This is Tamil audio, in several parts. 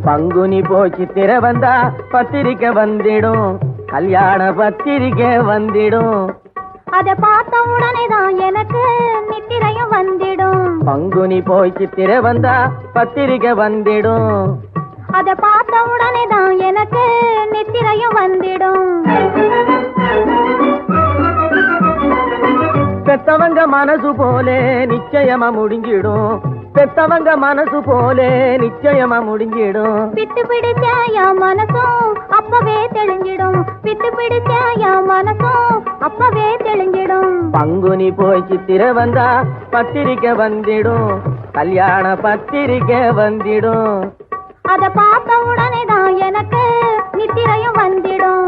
பங்குனி போச்சு திர வந்தா பத்திரிக்கை வந்திடும், கல்யாண பத்திரிக்கை வந்திடும். அத பார்த்த உடனேதான் எனக்கு நித்திரையும் வந்திடும். பங்குனி போச்சு திர வந்தா பத்திரிக்கை வந்திடும். அத பார்த்த உடனேதான் எனக்கு நித்திரையும் வந்திடும். பெத்தவங்க மனசு போல நிச்சயமா முடிஞ்சிடும், பெத்தவங்க மனசு போல நிச்சயமா முடிஞ்சிடும். பித்து பிடிச்ச என் மனசும் அப்பவே தெளிஞ்சிடும், பித்து பிடிச்ச என் மனசும் அப்பவே தெளிஞ்சிடும். பங்குனி போய் சித்திர வந்தா பத்திரிக்கை வந்திடும், கல்யாண பத்திரிக்கை வந்திடும். அத பார்த்த உடனேதான் எனக்கு நித்திரையும் வந்திடும்.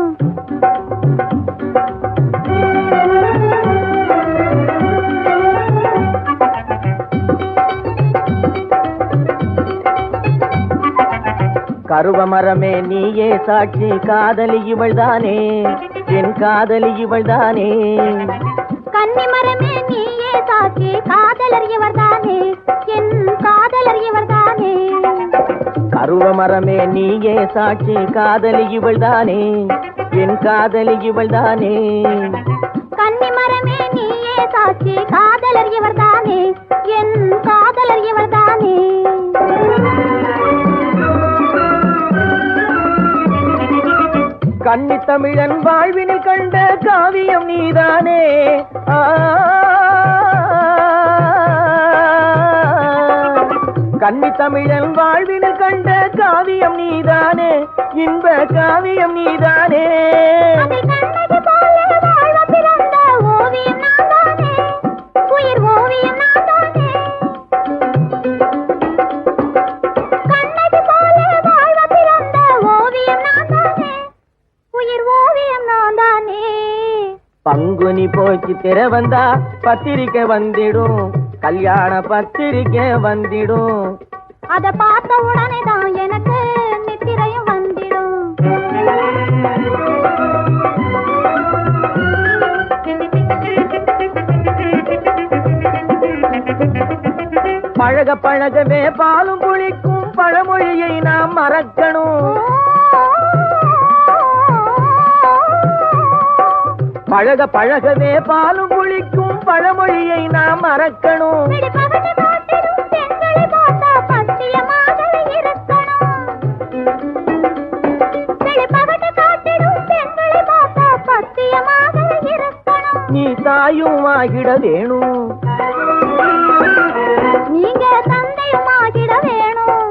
கருவ மரமே நீயே சாட்சி, காதலி இவள்தானே, என் காதலி இவள்தானே. கன்னி மரமே நீயே சாட்சி, காதலர் இவர்தானே, என் காதலர் இவர்தானே. கருவ மரமே நீயே சாட்சி, காதலி இவள்தானே, என் காதலி இவள்தானே. கன்னி மரமே நீயே சாட்சி, காதலர் இவர்தானே, என் காதலர் இவர்தானே. கன்னி தமிழன் வாழ்வினில் கண்ட காவியம் நீதானே. கன்னி தமிழன் வாழ்வினில் கண்ட காவியம் நீதானே, இன்ப காவியம் நீதானே. ஓவியம் நான்தானே, உயிர் ஓவியம் நான்தானே. கண்ணகி போல வாழ பிறந்த ஓவியம் நான்தானே, உயிர் ஓவியம் நான்தானே. பங்குனி போச்சு திர வந்தா பத்திரிக்கை வந்திடும், கல்யாண பத்திரிக்கை வந்திடும். அத பார்த்த உடனேதான் எனக்கு நித்திரையும் வந்திடும். பழக பழகவே பாலும் புளிக்கும் பழமொழியை நாம் மறக்கணும். பழக பழகவே பாலும் புளிக்கும் பழமொழியை நாம் மறக்கணும். நீ தாயும் ஆகிட வேணும், நீங்க தந்தையும் ஆகிட வேணும்.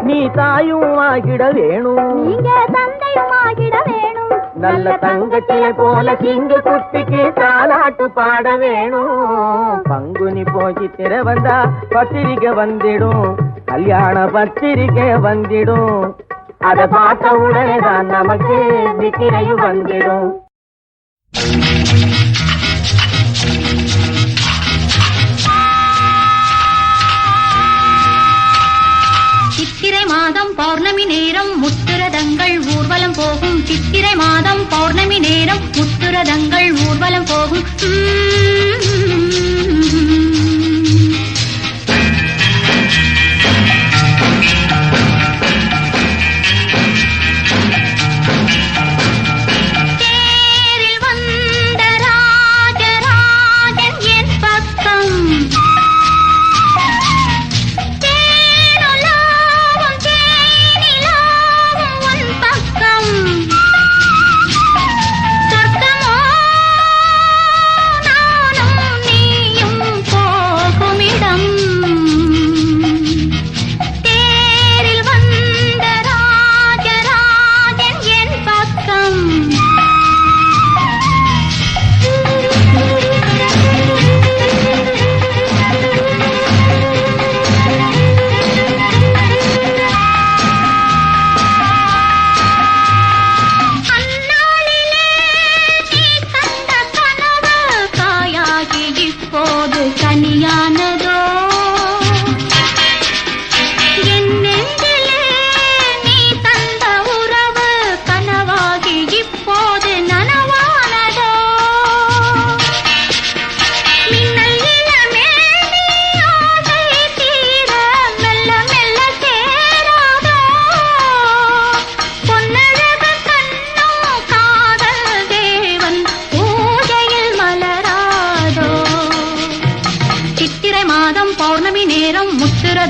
நீ தாயும் ஆகிட வேணும், நீங்க தந்தையும் ஆகிட வேணும். நல்ல தங்கச்சியை போல சிங்க குட்டிக்கு தாலாட்டு பாட வேணும். பங்குனி போச்சு திர வந்தா பத்திரிக்கை வந்திடும், கல்யாண பத்திரிக்கை வந்திடும். அத பார்த்த உடனே தான் நமக்கு நித்திரையும் வந்திடும். சித்திரை மாதம் பௌர்ணமி நேரம் முத்துரதங்கள் ஊர்வலம் போகும். சித்திரை மாதம் பௌர்ணமி நேரம் முத்துரதங்கள் ஊர்வலம் போகும். சொர்க்கமோ நானும்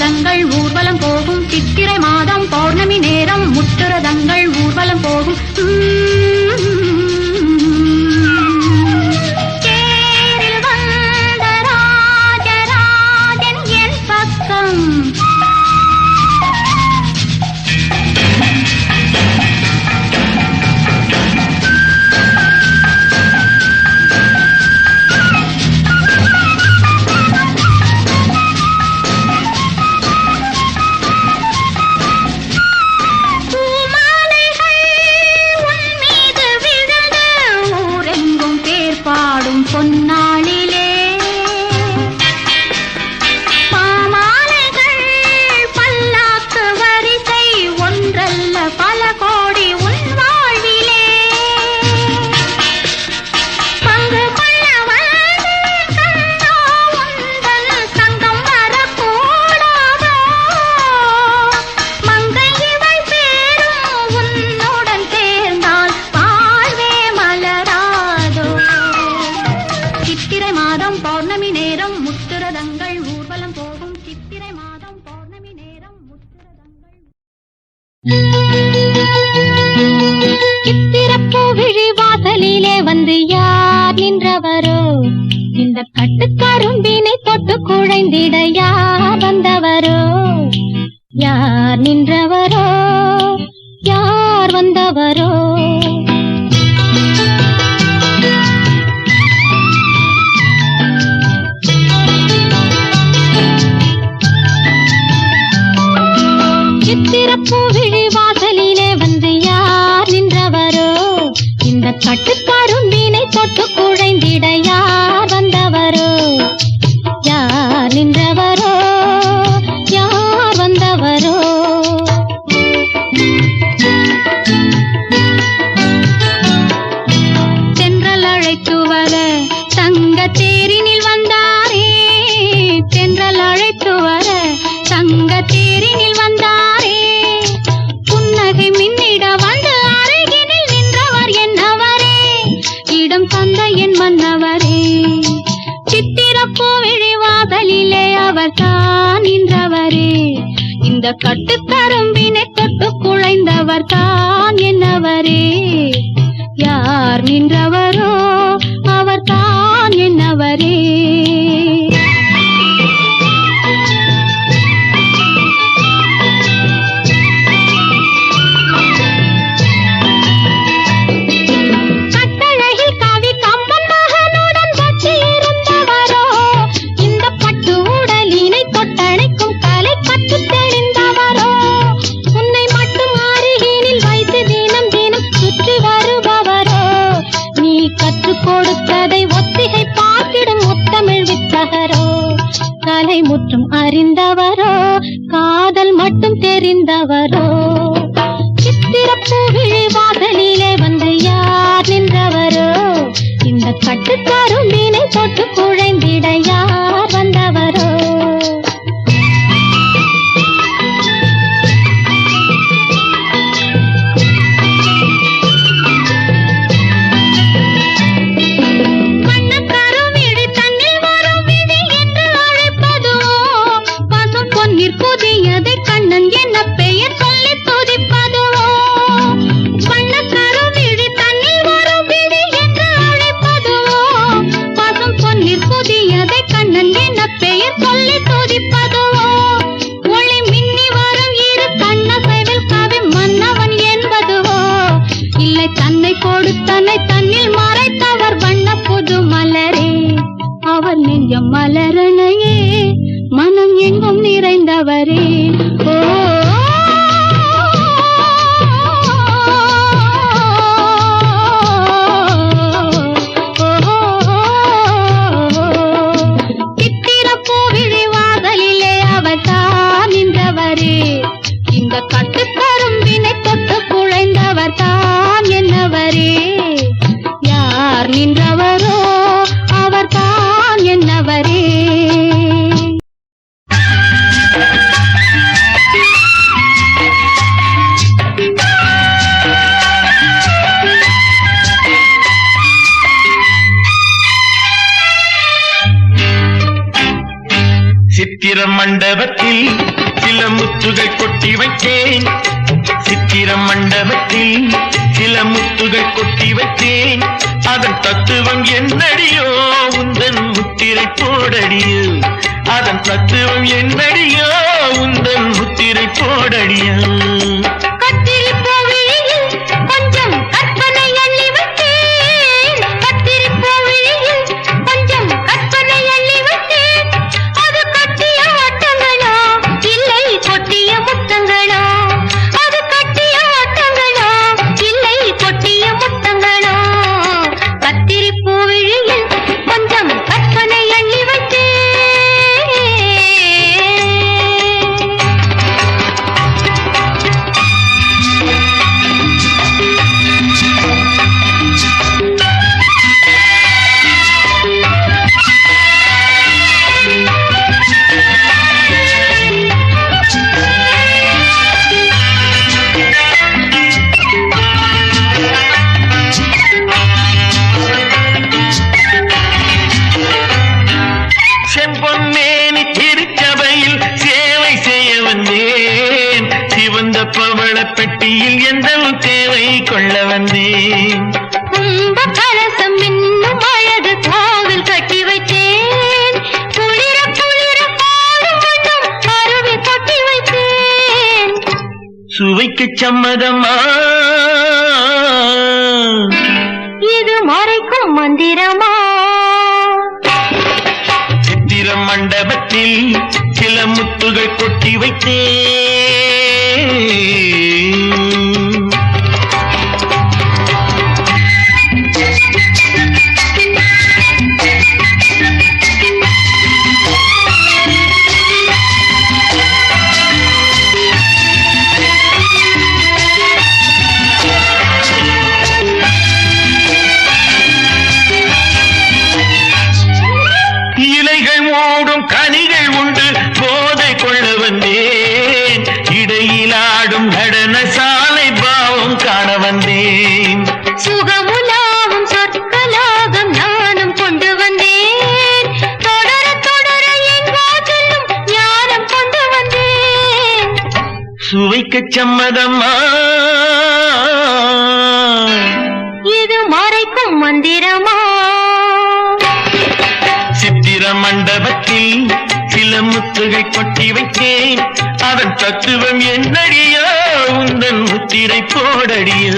முத்துரதங்கள் ஊர்வலம் போகும் சித்திரை மாதம் பௌர்ணமி நேரம் முத்துரதங்கள் ஊர்வலம் போகும் தேரில் வந்த ராஜராஜன் என் பக்கம் பொன்னாளிலே பாமாலைகள் பல்லாக்கு வரிசை ஒன்றல்ல பல கோடி உன் வாழ்விலே பங்கு கொள்ள வந்து கண்ணோ உந்தன் சங்கம் வரக்கூடாதோ மங்கை இவள் பேரும் உன்னுடன் சேர்ந்தால் வாழ்வே மலராதோ சித்திரை மாதம் பௌர்ணமி நேரம் முத்துரதங்கள் ஊர்வலம் போகும் சித்திரை மாதம் பௌர்ணமி நேரம் முத்துரதங்கள் சித்திரப்பூ விழி வாசலிலே வந்து யார் நின்றவரோ இந்த கட்டுக்கரும்பினை தொட்டு குழைந்திட யார் வந்தவரோ யார் நின்றவரோ யார் வந்தவரோ சித்திரப்பூ விழி வாசலிலே வந்து யார் நின்றவரோ இந்த கட்டுக்கரும்பினை தொட்டு குழைந்திட யார் வந்தவரோ யார் நின்றவரோ யார் வந்தவரோ தென்றல் அழைத்து வர தங்க தேரினில் வந்தாரே தென்றல் அழைத்து வர தங்க தேரினில் வந்தாரே புன்னகை மின்னிட வந்து அருகினில் நின்றவர் என்னவரே இடம் தந்த என் மன்னவரே சித்திரப்பூ விழி வாசலிலே அவர் தான் நின்றவரே இந்த கட்டுக்கரும்பினை தொட்டு குழைந்தவர் தான் என்னவரே யார் நின்றவரோ அவர் தான் என்னவரே கலை முற்றும் அறிந்தவரோ காதல் மட்டும் தெரிந்தவரோ சித்திரப்பூ விழி வாசலிலே வந்து யார் நின்றவரோ இந்த கட்டுக்கரும்பினை தொட்டு குழைந்திட யார் வந்தவரோ புதியதை கண்ணன் என்ன பெயர் சொல்லி துதிப்பதுவோ வண்ணக்கரும் விழி தண்ணில் வரும் விழி என்று அழைப்பதுவோ பசும் பொன்னிற் புதியதை கண்ணன் என்ன பெயர் சொல்லி துதிப்பதுவோ ஒளி மின்னி வரும் இரு கண்ணசைவில் கவி மன்னவன் என்பதுவோ இல்லை தன்னை கொடுத்தனை தன்னில் மறைத்தவர் வண்ண புது மலரே அவர் நெஞ்சம் மலரணையே மனம் எங்கும் நிறைந்தவரே ஓ சித்திரப்பூ விழி வாசலிலே அவர் தான் நின்றவரே இந்த கட்டுக்கரும்பினை தொட்டு குழைந்தவர் தான் என்னவரே யார் நின்றவரோ அவர் தான் என்னவரே சில முத்துகள் கொட்டி வைத்தேன் சித்திர மண்டபத்தில் சில முத்துகள் கொட்டி வைத்தேன் அதன் தத்துவம் என்னடியோ உந்தன் முத்திரை போடடியோ அதன் தத்துவம் என்னடியோ உந்தன் முத்திரை போடடியோ கொஞ்சம் கற்பனை அள்ளி வைத்தேன் கத்திரிப்போவியில் கொஞ்சம் கற்பனை அள்ளி வைத்தேன் அது கட்டிய ஆட்டங்களா இல்லை கொட்டிய முத்தங்களா அது கட்டிய ஆட்டங்களா இல்லை கொட்டிய முத்தங்களா கத்திரிப்போவியில் கொஞ்சம் கற்பனை அள்ளி வைத்தேன் செம்பொன்னேனி திருச்சபையில் சேவை செய்ய வந்தேன் சிவந்த பவள பெட்டியில் எந்த தேவை கொள்ள வந்தேன் கும்ப கலசம் இன்னும் அழகு கோவில் கட்டி வைத்தேன் குளிர குளிர பாடும் வண்ணம் அருவி கொட்டி வைத்தேன் சுவைக்கு சம்மதமா இது மறைக்கும் மந்திரமா சித்திர மண்டபத்தில் சில முத்துகள் கொட்டி வைத்தேன் இலைகள் மூடும் கனிகள் உண்டு போதை கொள்ள வந்தேன் இடையில் ஆடும் நடன சாலை பாவம் காண வந்தேன் சுகமுலாவும் சொற்களாகம் நானும் கொண்டு வந்தேன் தொடர தொடர எங்கோ செல்லும் ஞானம் கொண்டு வந்தேன் சுவைக்கு சம்மதமா இது மறைக்கும் மந்திரமா சித்திர மண்டபத்தில் சில முத்துகள் கொட்டி வைத்தேன் அதன் தத்துவம் என்னடியோ உந்தன் முத்திரை போடடியோ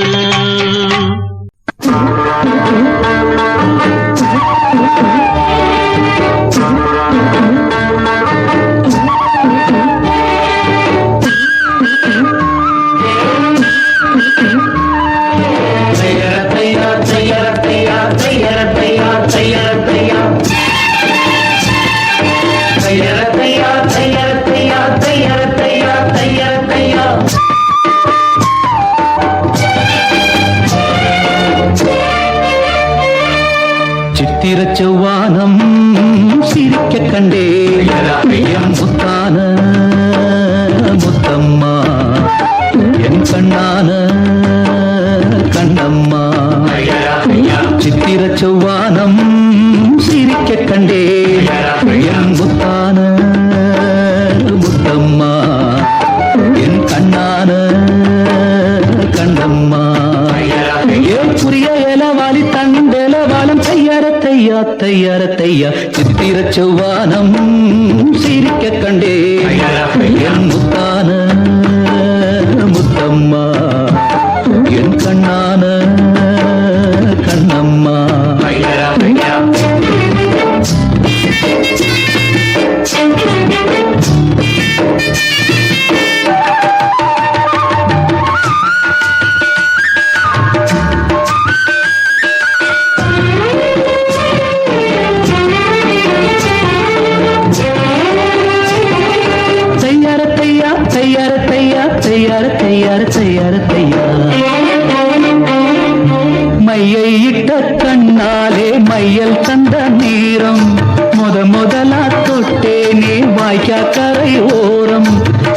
சித்திர செவ்வானம் சிரிக்க கண்டே என் முத்தான முத்தம்மா என் கண்ணான கண்ணம்மா சித்திர செவ்வானம் சிரிக்க கண்டே என் முத்தான முத்தம்மா என் கண்ணான கண்ணம்மா ஏன் புரிய இலவாலி தண்டெலவாலம் தையார தையா தையார தையா சித்திர செவ்வானம் சிரிக்க கண்டே என் முத்தான முத்தம்மா என் கண்ணான கண்ணம்மா மையை இட்ட கண்ணாலே மையல் தந்த நேரம் முதலா தொட்டேனே வாய்க்கா கரை ஓரம்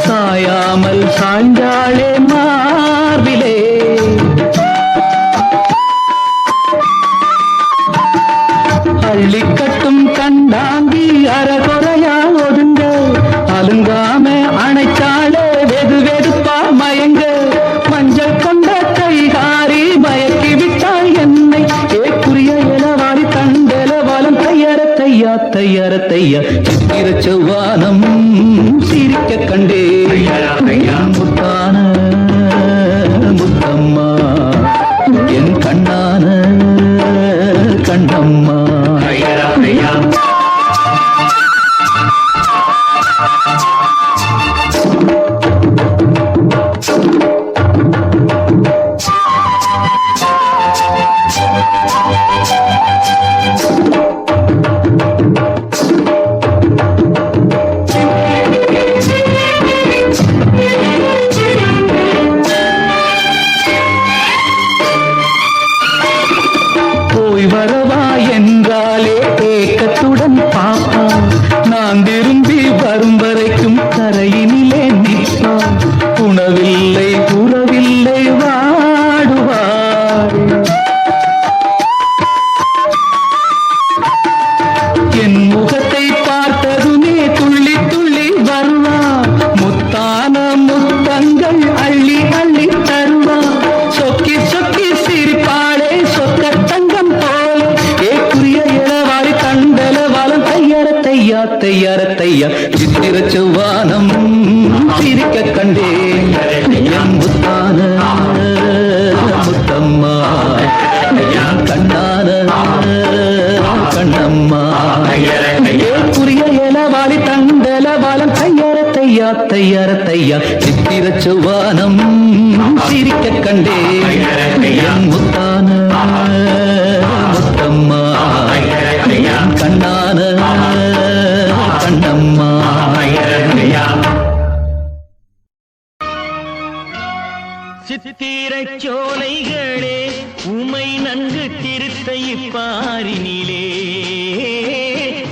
சாயாமல் சாய்ந்தாளே மார்பிலே அள்ளி கட்டும் கண்டாங்கி அறகுறையா ஒதுங்க அலுங்காம அணைச்ச முத்தான முத்தம்மா என் கண்ணான கண்ணம்மா போய் வரவா என்றாலே ஏக்கத்துடன் பாப்பா நான் திரும்பி வரும் வரைக்கும் கரையினிலே நிற்பா உணவில்லை உறவில்லை வாடுவார் என் முகத்தை பார்த்ததுமே துள்ளி துள்ளி வருவா முத்தான முத்தங்கள் அள்ளி அள்ளி தருவா சொக்கி சொக்கி சிரிப்பாளே சொக்க தங்கம் போல ஏக்குரிய இளவாரி கண்டல வாழம் தையார தையா தையார தையா சித்திர செவ்வானம் சிரிக்க கண்டேன் என் முத்தான முத்தம்மா என் கண்ணான கண்ணம்மா ஏக்குரிய இளவாரி தண்டல வாழம் தையார தையா தையார தையா சித்திர செவ்வானம் சிரிக்க கண்டேன் என் முத்தான முத்தம்மா என் கண்ணான கண்ணம்மா சித்திரச் சோலைகளே உமை நன்கு திருத்தை பாரினிலே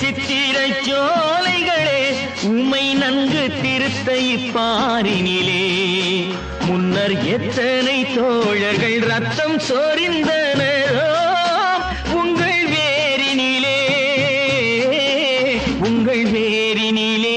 சித்திரச் சோலைகளே உமை நன்கு திருத்தை பாரினிலே முன்னர் எத்தனை தோழர்கள் ரத்தம் சொரிந்தனரோ உங்கள் வேரினிலே உங்கள் வேரினிலே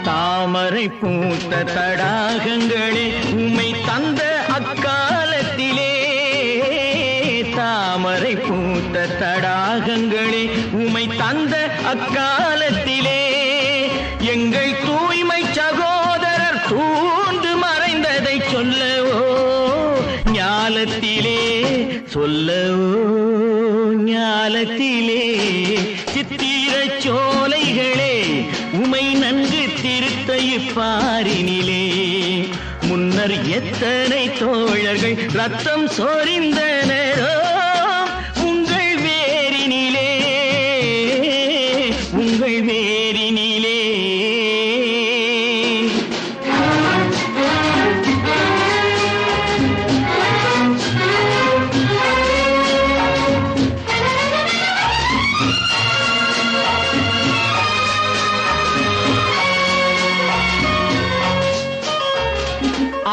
தாமரை பூத்த தடாகங்களே உமை தந்த அக்காலத்திலே தாமரை பூத்த தடாகங்களே உமை தந்த அக்காலத்திலே எங்கள் தூய்மை சகோதரர் தூண்டு மறைந்ததை சொல்லவோ ஞாலத்திலே சொல்லவோ ஞாலத்திலே சித்திரச் சோலைகளே உமை நன்கு திருத்தை பாரினிலே முன்னர் எத்தனை தோழர்கள் ரத்தம் சொரிந்தனரோ உங்கள் வேரினிலே உங்கள் வேரினிலே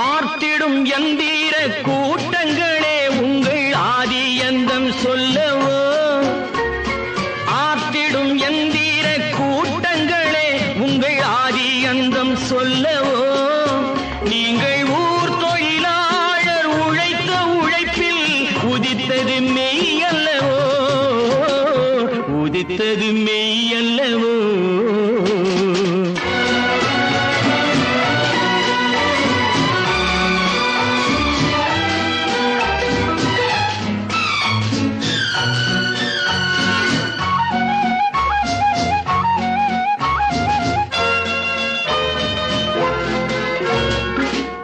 ஆர்த்திடும் எந்திர கூட்டங்களே உங்கள் ஆதியந்தம் சொல்லவோ ஆர்த்திடும் எந்திர கூட்டங்களே உங்கள் ஆதியந்தம் சொல்லவோ நீங்கள் ஊர் தொழிலாளர் உழைத்த உழைப்பில் உதித்தது மெய்யல்லவோ உதித்தது மெய்யல்லவோ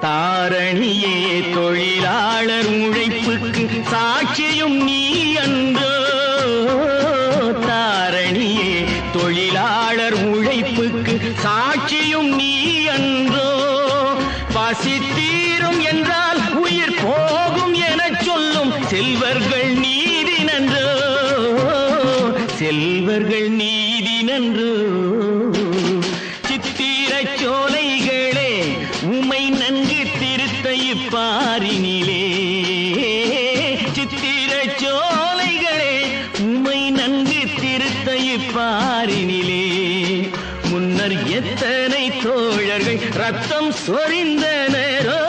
தாரணியே தொழிலாளர் உழைப்புக்கு சாட்சியும் நீ அன்றோ தாரணியே தொழிலாளர் உழைப்புக்கு சாட்சியும் நீ அன்றோ பசித்தீரும் என்றால் உயிர் போகும் எனச் சொல்லும் செல்வர்கள் நீதி நன்றோ செல்வர்கள் நீதி நன்றோ சித்திரச் சோலை மன்னர் எத்தனை தோழர்கள் ரத்தம் சொரிந்தனரோ